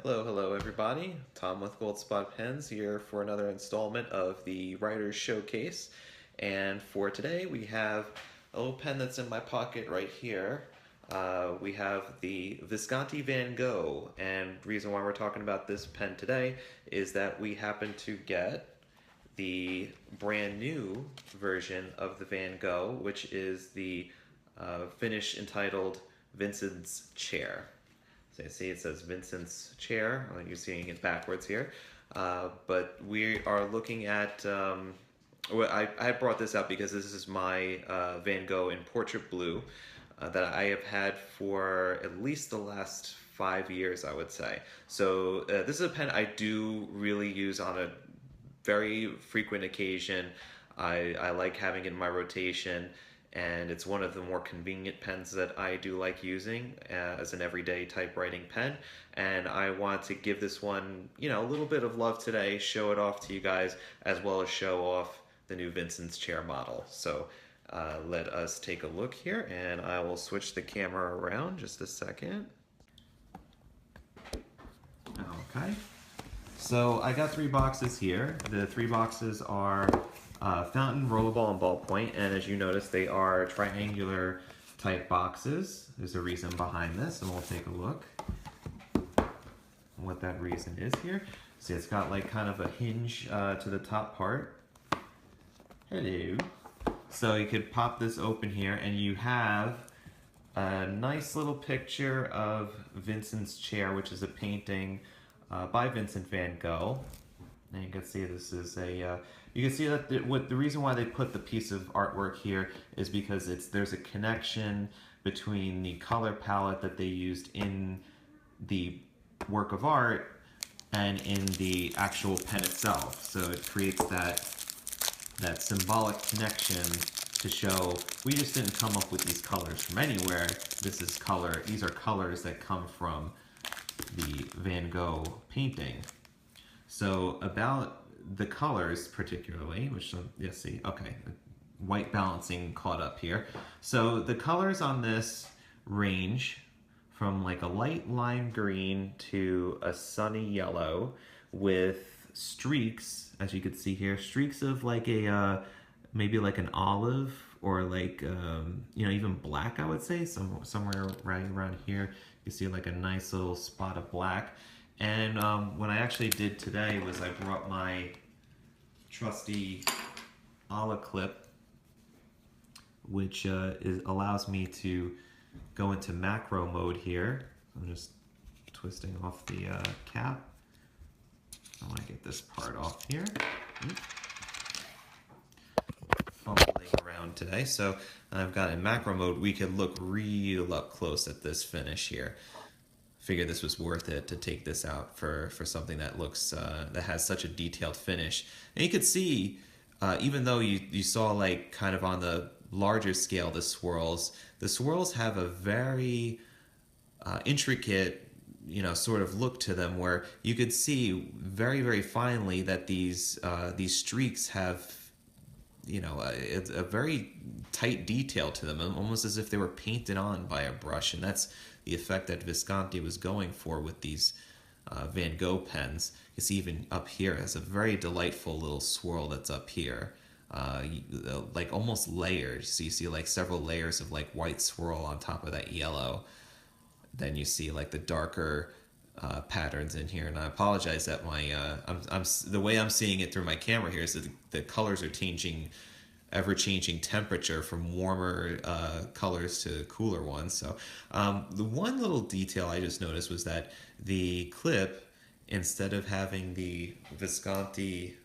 Hello everybody. Tom with Gold Spot Pens here for another installment of the Writers Showcase. And for today we have a little pen that's in my pocket right here. We have the Visconti Van Gogh, and the reason why we're talking about this pen today is that we happen to get the brand new version of the Van Gogh, which is the finish entitled Vincent's Chair. So you see it says Vincent's Chair. You're seeing it backwards here. But we are looking at, well, I brought this up because this is my Van Gogh in portrait blue that I have had for at least the last 5 years, I would say. So this is a pen I do really use on a very frequent occasion. I like having it in my rotation, and it's one of the more convenient pens that I do like using as an everyday typewriting pen. And I want to give this one, a little bit of love today, show it off to you guys, as well as show off the new Vincent's Chair model. So let us take a look here, and I will switch the camera around just a second. Okay. So I got 3 boxes here. The 3 boxes are Fountain, Rollerball, and Ballpoint, and as you notice, they are triangular type boxes. There's a reason behind this, and we'll take a look what that reason is here. See, it's got like kind of a hinge to the top part. Hello. So you could pop this open here, and you have a nice little picture of Vincent's Chair, which is a painting by Vincent van Gogh. And you can see this is a, you can see that the reason why they put the piece of artwork here is because there's a connection between the color palette that they used in the work of art and in the actual pen itself. So it creates that symbolic connection to show we just didn't come up with these colors from anywhere. These are colors that come from the Van Gogh painting. So about the colors particularly, which yes, see, okay, white balancing caught up here. So the colors on this range from like a light lime green to a sunny yellow with streaks, as you can see here, streaks of like a maybe like an olive or like even black, I would say, somewhere right around here. You see like a nice little spot of black. And what I actually did today was I brought my trusty Ala clip, which allows me to go into macro mode here. I'm just twisting off the cap. I want to get this part off here. Fumbling around today. So I've got in macro mode, we could look real up close at this finish here. Figure this was worth it to take this out for something that looks that has such a detailed finish. And you could see, even though you saw like kind of on the larger scale the swirls have a very intricate sort of look to them, where you could see very, very finely that these streaks have a very tight detail to them, almost as if they were painted on by a brush. And that's the effect that Visconti was going for with these Van Gogh pens. You see even up here, it has a very delightful little swirl that's up here, like almost layers. So you see like several layers of like white swirl on top of that yellow. Then you see like the darker patterns in here, and I apologize that my the way I'm seeing it through my camera here is that the colors are changing, ever-changing temperature from warmer colors to cooler ones. So the one little detail I just noticed was that the clip, instead of having the Visconti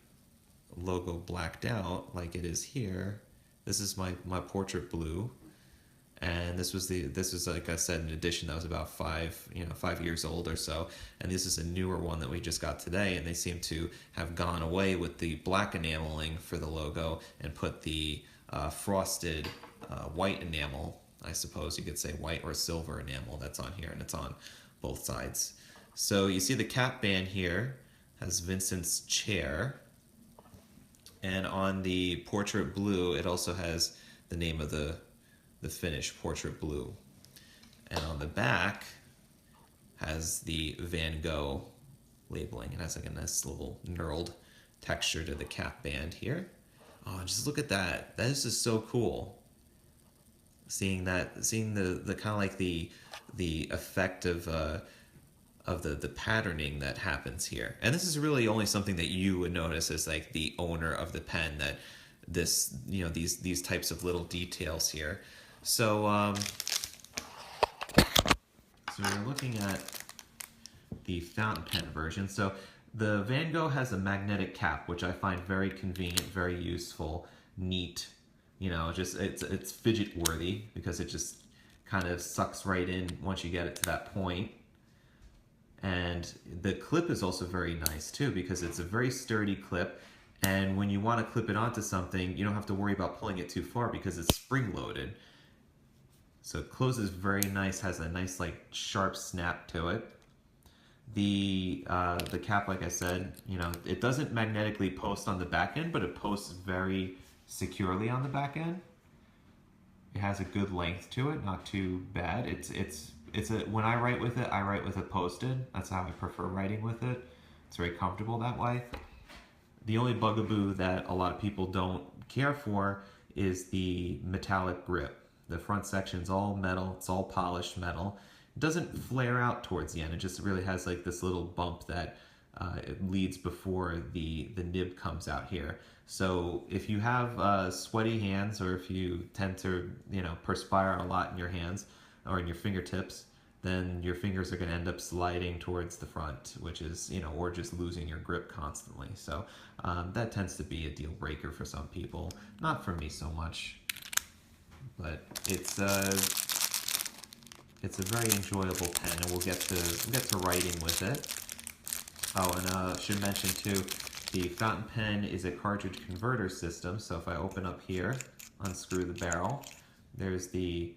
logo blacked out like it is here, this is my portrait blue. And this was like I said, an edition that was about 5 years old or so, and this is a newer one that we just got today, and they seem to have gone away with the black enameling for the logo and put the frosted white enamel, I suppose you could say white or silver enamel, that's on here, and it's on both sides. So you see the cap band here has Vincent's Chair, and on the portrait blue it also has the name of the finish, portrait blue. And on the back has the Van Gogh labeling. It has like a nice little knurled texture to the cap band here. Oh, just look at that. That is just so cool. Seeing that, seeing the kind of like the effect of the patterning that happens here. And this is really only something that you would notice as like the owner of the pen, that this, you know, these types of little details here. So so we're looking at the fountain pen version. So the Van Gogh has a magnetic cap, which I find very convenient, very useful, neat. You know, just it's fidget worthy because it just kind of sucks right in once you get it to that point. And the clip is also very nice too because it's a very sturdy clip. And when you want to clip it onto something, you don't have to worry about pulling it too far because it's spring loaded. So it closes very nice, has a nice like sharp snap to it. The cap, like I said, you know, it doesn't magnetically post on the back end, but it posts very securely on the back end. It has a good length to it, not too bad. When I write with it posted. That's how I prefer writing with it. It's very comfortable that way. The only bugaboo that a lot of people don't care for is the metallic grip. The front section's all metal, it's all polished metal. It doesn't flare out towards the end. It just really has like this little bump that it leads before the nib comes out here. So if you have sweaty hands, or if you tend to, you know, perspire a lot in your hands or in your fingertips, then your fingers are going to end up sliding towards the front, which is, you know, or just losing your grip constantly. So that tends to be a deal breaker for some people. Not for me so much, but it's a very enjoyable pen, and we'll get to writing with it. Oh, and I should mention too, the fountain pen is a cartridge converter system. So if I open up here, unscrew the barrel, there's the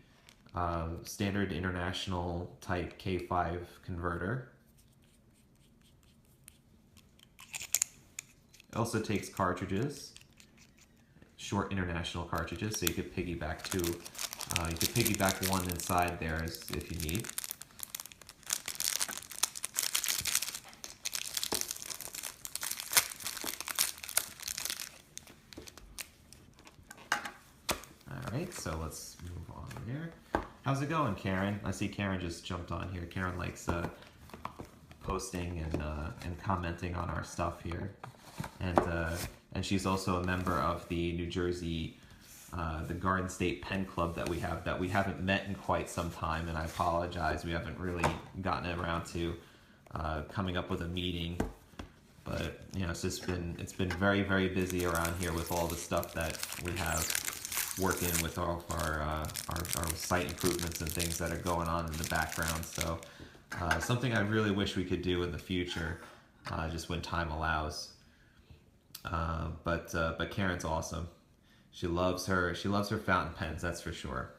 standard international type K5 converter. It also takes cartridges, short international cartridges, so you could piggyback two. You could piggyback one inside there if you need. Alright, so let's move on here. How's it going, Karen? I see Karen just jumped on here. Karen likes posting and commenting on our stuff here. And she's also a member of the New Jersey the Garden State Pen Club that we haven't met in quite some time, and I apologize, we haven't really gotten around to coming up with a meeting, but you know, it's been very, very busy around here with all the stuff that we have working with all of our site improvements and things that are going on in the background. So something I really wish we could do in the future, just when time allows. But Karen's awesome. She loves her fountain pens, that's for sure.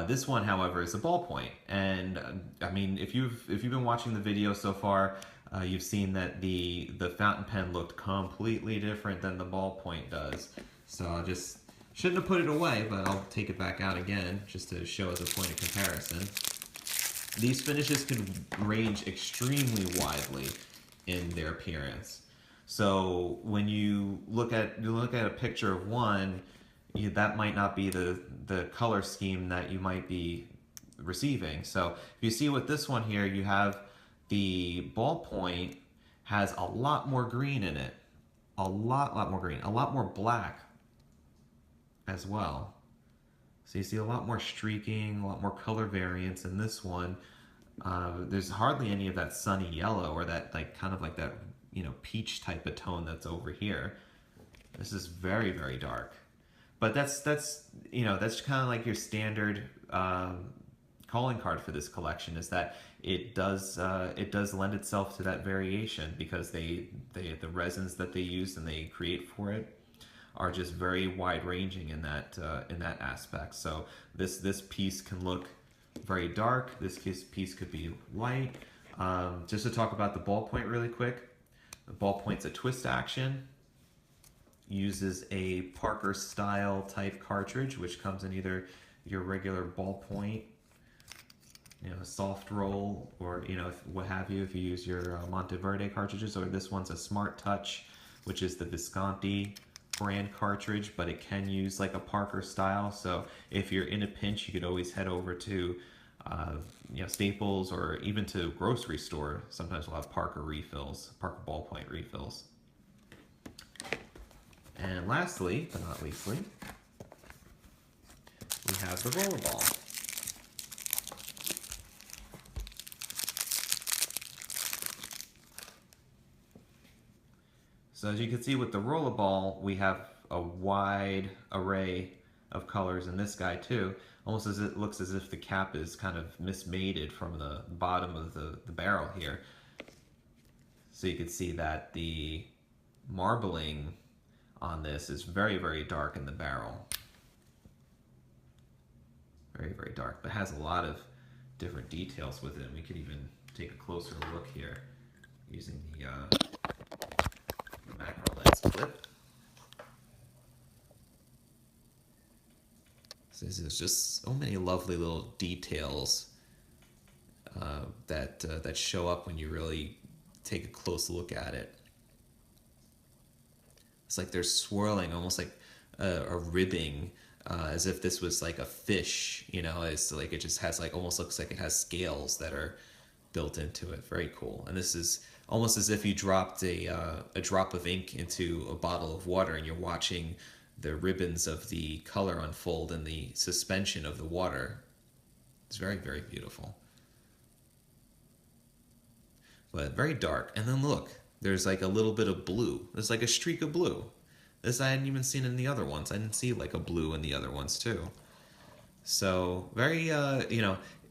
This one, however, is a ballpoint, and I mean, if you've been watching the video so far, you've seen that the fountain pen looked completely different than the ballpoint does. So I just shouldn't have put it away, but I'll take it back out again just to show as a point of comparison. These finishes can range extremely widely in their appearance. So when you look at a picture of one, that might not be the color scheme that you might be receiving. So if you see with this one here, you have the ballpoint has a lot more green in it, a lot more green, a lot more black as well. So you see a lot more streaking, a lot more color variance in this one. There's hardly any of that sunny yellow or that like kind of like that, you know, peach type of tone that's over here. This is very, very dark. But that's you know, that's kind of like your standard calling card for this collection, is that it does lend itself to that variation because the resins that they use and they create for it are just very wide ranging in that aspect. So this piece can look very dark. This piece could be light. Just to talk about the ballpoint really quick. The ballpoint's a twist action. Uses a Parker style type cartridge, which comes in either your regular ballpoint soft roll, or what have you, if you use your Monteverde cartridges, or this one's a Smart Touch, which is the Visconti brand cartridge, but it can use like a Parker style. So if you're in a pinch, you could always head over to Staples, or even to a grocery store. Sometimes we'll have Parker refills, Parker Ballpoint refills. And lastly, but not leastly, we have the Rollerball. So as you can see with the Rollerball, we have a wide array of colors in this guy too. Almost as it looks as if the cap is kind of mismated from the bottom of the barrel here. So you can see that the marbling on this is very, very dark in the barrel. Very, very dark, but has a lot of different details with it. And we could even take a closer look here using the macro lens clip. So there's just so many lovely little details that show up when you really take a close look at it. It's like they're swirling, almost like a ribbing, as if this was like a fish. It's like it just has almost looks like it has scales that are built into it. Very cool. And this is almost as if you dropped a drop of ink into a bottle of water, and you're watching the ribbons of the color unfold in the suspension of the water. It's very, very beautiful. But very dark. And then look, there's like a little bit of blue. There's like a streak of blue. This I hadn't even seen in the other ones. I didn't see like a blue in the other ones too. So very,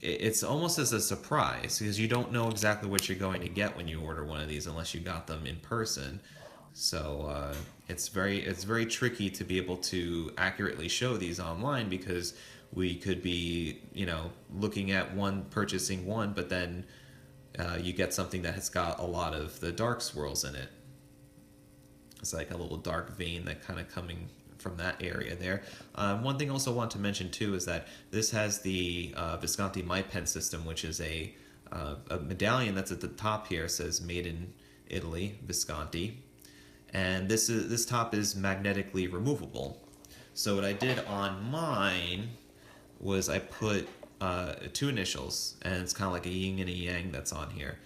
it's almost as a surprise, because you don't know exactly what you're going to get when you order one of these unless you got them in person. So it's very tricky to be able to accurately show these online, because we could be looking at purchasing one, but then you get something that has got a lot of the dark swirls in it. It's like a little dark vein that kind of coming from that area there. One thing I also want to mention too is that this has the Visconti My Pen system, which is a medallion that's at the top here. It says "Made in Italy, Visconti," and this top is magnetically removable. So what I did on mine was I put 2 initials, and it's kind of like a yin and a yang that's on here.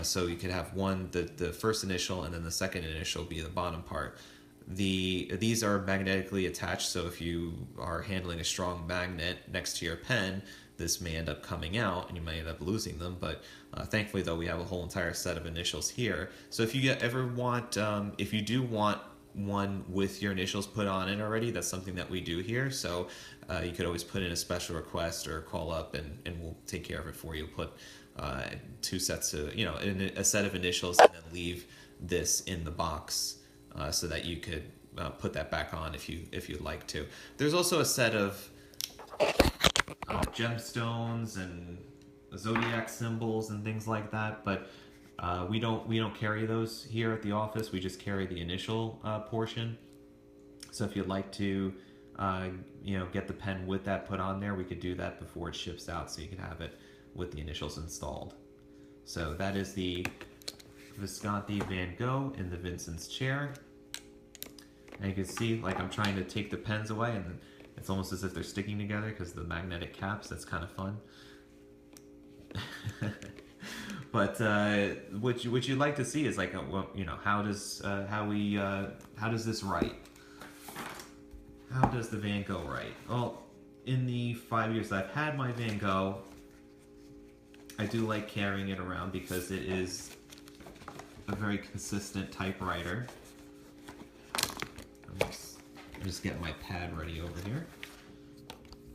So you could have the first initial, and then the second initial be the bottom part. These are magnetically attached, so if you are handling a strong magnet next to your pen, this may end up coming out, and you may end up losing them. But thankfully, though, we have a whole entire set of initials here. So if you ever want, if you do want one with your initials put on it already, that's something that we do here. So you could always put in a special request or call up, and we'll take care of it for you. Put 2 sets of, a set of initials, and then leave this in the box so that you could put that back on if you'd like to. There's also a set of gemstones and zodiac symbols and things like that, but we don't carry those here at the office. We just carry the initial portion. So if you'd like to get the pen with that put on there, we could do that before it ships out, so you can have it with the initials installed. So that is the Visconti Van Gogh in the Vincent's chair. And you can see, like, I'm trying to take the pens away, and it's almost as if they're sticking together because of the magnetic caps. That's kind of fun. But what you'd like to see is like, how does this write? How does the Van Gogh write? Well, in the 5 years I've had my Van Gogh, I do like carrying it around because it is a very consistent typewriter. I'm just getting my pad ready over here.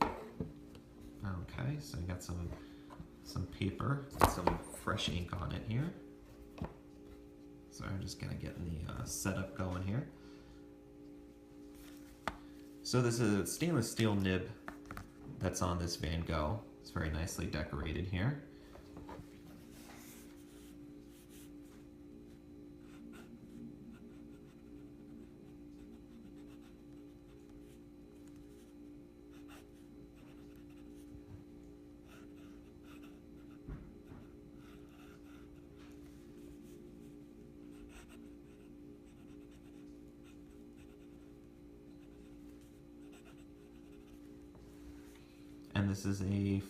Okay, so I got some paper, some fresh ink on it here. So I'm just gonna get the setup going here. So this is a stainless steel nib that's on this Van Gogh. It's very nicely decorated here. and this is a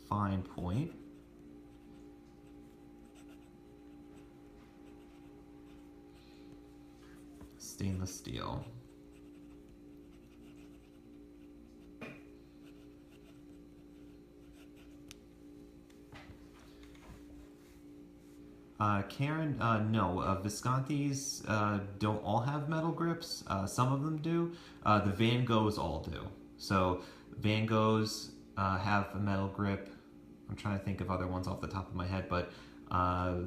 fine point. Stainless steel. Karen, no. Visconti's don't all have metal grips. Some of them do. The Van Goghs all do. So Van Goghs have a metal grip. I'm trying to think of other ones off the top of my head, but for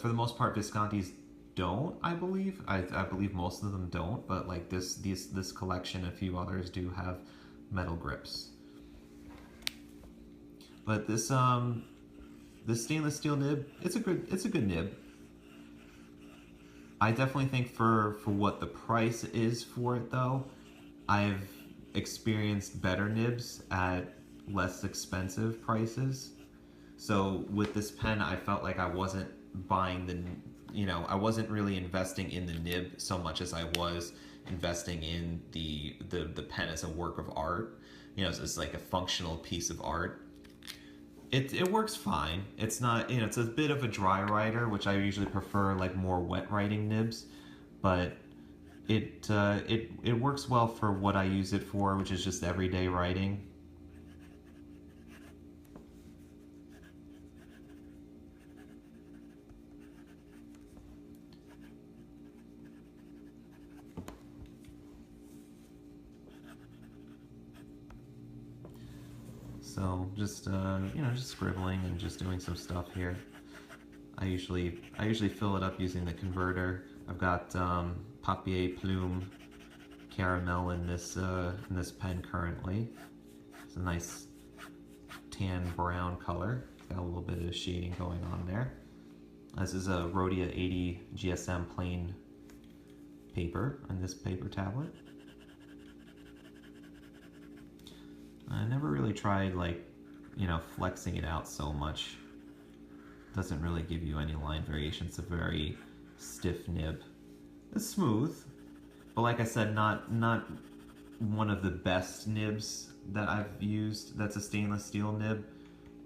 the most part, Visconti's don't. I believe. I believe most of them don't. But like this collection, a few others do have metal grips. But this stainless steel nib, it's a good nib. I definitely think for what the price is for it though, I've experienced better nibs at less expensive prices. So with this pen, I felt like I wasn't buying I wasn't really investing in the nib so much as I was investing in the pen as a work of art. It's like a functional piece of art. It works fine. It's not, it's a bit of a dry writer, which I usually prefer like more wet writing nibs, but it works well for what I use it for, which is just everyday writing. So just just scribbling and just doing some stuff here. I usually fill it up using the converter. I've got Papier Plume Caramel in this pen currently. It's a nice tan brown color. Got a little bit of shading going on there. This is a Rhodia 80 GSM plain paper on this paper tablet. I never really tried flexing it out so much. Doesn't really give you any line variation. It's a very stiff nib. It's smooth, but like I said, not one of the best nibs that I've used that's a stainless steel nib.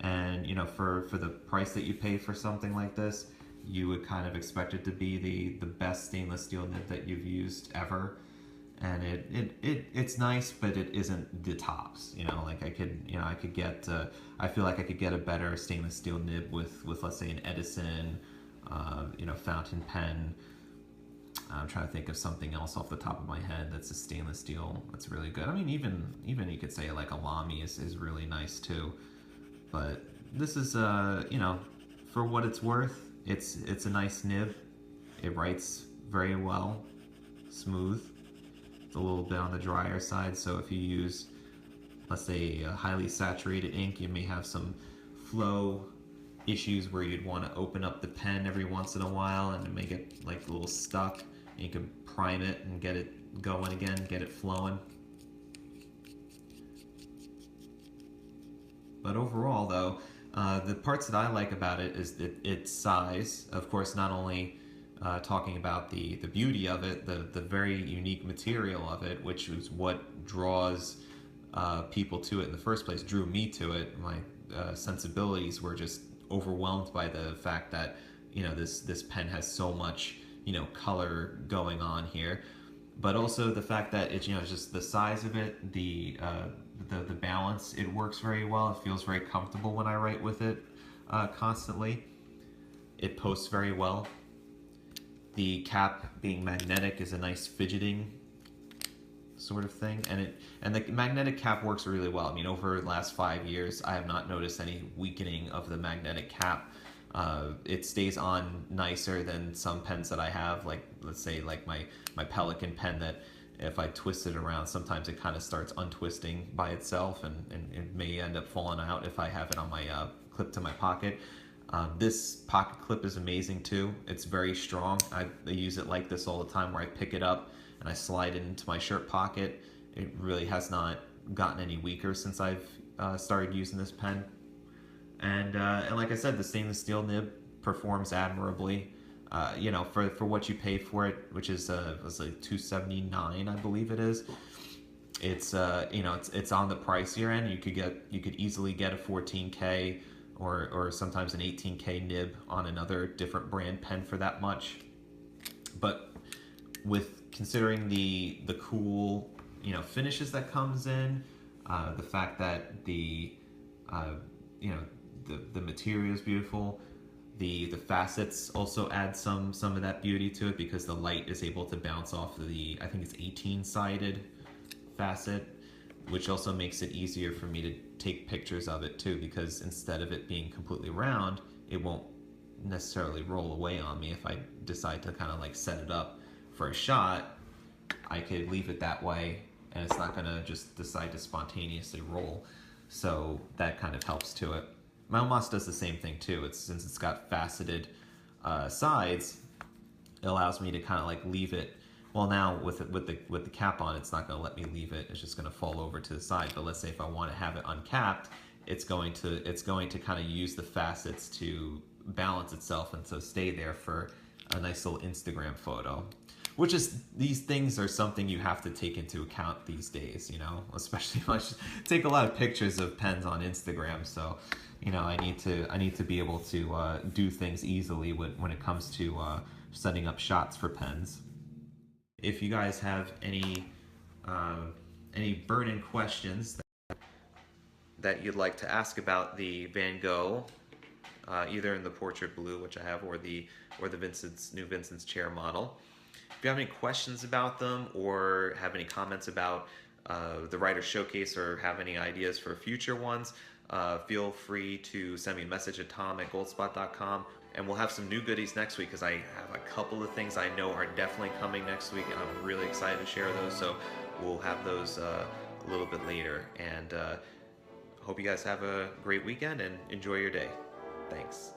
And for the price that you pay for something like this, you would kind of expect it to be the best stainless steel nib that you've used ever. And it's nice, but it isn't the tops. Like I could get. I feel like I could get a better stainless steel nib with let's say an Edison, fountain pen. I'm trying to think of something else off the top of my head that's a stainless steel that's really good. I mean, even you could say like a Lamy is really nice too. But this is for what it's worth, it's a nice nib. It writes very well, smooth. A little bit on the drier side, so if you use, let's say, a highly saturated ink, you may have some flow issues where you'd want to open up the pen every once in a while and it may get like a little stuck, and you can prime it and get it going again, get it flowing. But overall though, the parts that I like about it is its size. Of course, not only talking about the beauty of it, the very unique material of it, which is what draws people to it in the first place, drew me to it. My sensibilities were just overwhelmed by the fact that this pen has so much color going on here, but also the fact that it's just the size of it, the balance. It works very well. It feels very comfortable when I write with it constantly. It posts very well. The cap being magnetic is a nice fidgeting sort of thing, and the magnetic cap works really well. I mean, over the last 5 years, I have not noticed any weakening of the magnetic cap. It stays on nicer than some pens that I have, like let's say like my Pelican pen, that if I twist it around, sometimes it kind of starts untwisting by itself, and it may end up falling out if I have it on my clip to my pocket. This pocket clip is amazing too. It's very strong. I use it like this all the time, where I pick it up and I slide it into my shirt pocket. It really has not gotten any weaker since I've started using this pen. And like I said, the stainless steel nib performs admirably. For what you pay for it, which is was like $279, I believe it is. It's it's on the pricier end. You could easily get a 14K or sometimes an 18K nib on another different brand pen for that much. But with considering the cool finishes that comes in, the fact that uh, you know the material is beautiful. The facets also add some of that beauty to it because the light is able to bounce off of the, I think it's 18 sided facet, which also makes it easier for me to take pictures of it too, because instead of it being completely round, it won't necessarily roll away on me. If I decide to kind of like set it up for a shot, I could leave it that way and it's not gonna just decide to spontaneously roll. So that kind of helps to it. My Elmas does the same thing too. Since it's got faceted sides, it allows me to kind of like leave it. Well, now with the cap on, it's not going to let me leave it. It's just going to fall over to the side. But let's say if I want to have it uncapped, it's going to kind of use the facets to balance itself and so stay there for a nice little Instagram photo. Which is, these things are something you have to take into account these days, especially if I take a lot of pictures of pens on Instagram. So, I need to be able to do things easily when it comes to setting up shots for pens. If you guys have any burning questions that you'd like to ask about the Van Gogh, either in the portrait blue, which I have, or the new Vincent's chair model. If you have any questions about them or have any comments about the writer showcase or have any ideas for future ones, feel free to send me a message at tom@goldspot.com. And we'll have some new goodies next week because I have a couple of things I know are definitely coming next week, and I'm really excited to share those. So we'll have those a little bit later. And hope you guys have a great weekend and enjoy your day. Thanks.